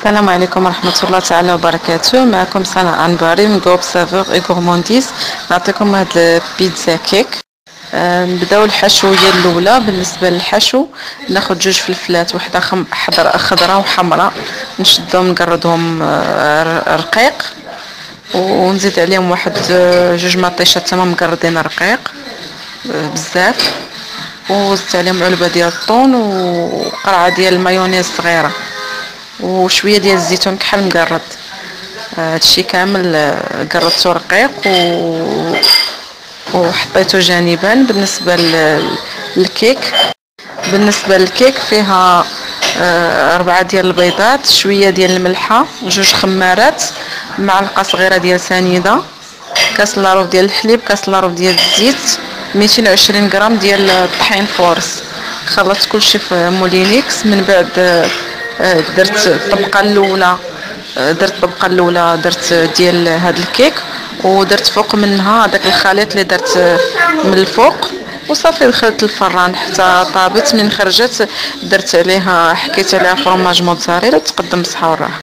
السلام عليكم ورحمة الله تعالى وبركاته. معكم سناء أنباري من جروب سافور اي غورمونديز. نعطيكم هاد البيتزا كيك. نبداو الحشوية الأولى. بالنسبة للحشو ناخد جوج فلفلات، وحدة خضراء وحمراء، نشدهم نقردهم رقيق، ونزيد عليهم واحد جوج مطيشات تمام مقردين رقيق بزاف، وزدت عليهم علبة ديال الطون وقرعة ديال المايونيز صغيرة وشويه ديال الزيتون كحل مقرد. هادشي كامل قردتو رقيق وحطيته جانبا. بالنسبه للكيك فيها 4 ديال البيضات، شويه ديال الملحه، جوج خمارات، معلقه صغيره ديال سنيده، كاس لاروف ديال الحليب، كاس لاروف ديال الزيت، 220 غرام ديال الطحين فورس. خلطت كلشي في مولينيكس. من بعد درت الطبقه الاولى درت ديال هاد الكيك، ودرت فوق منها داك الخليط اللي درت من الفوق، وصافي دخلت الفران حتى طابت. من خرجت درت عليها، حكيت عليها فرماج موتزاريلا، تقدم بالصحه والراحه.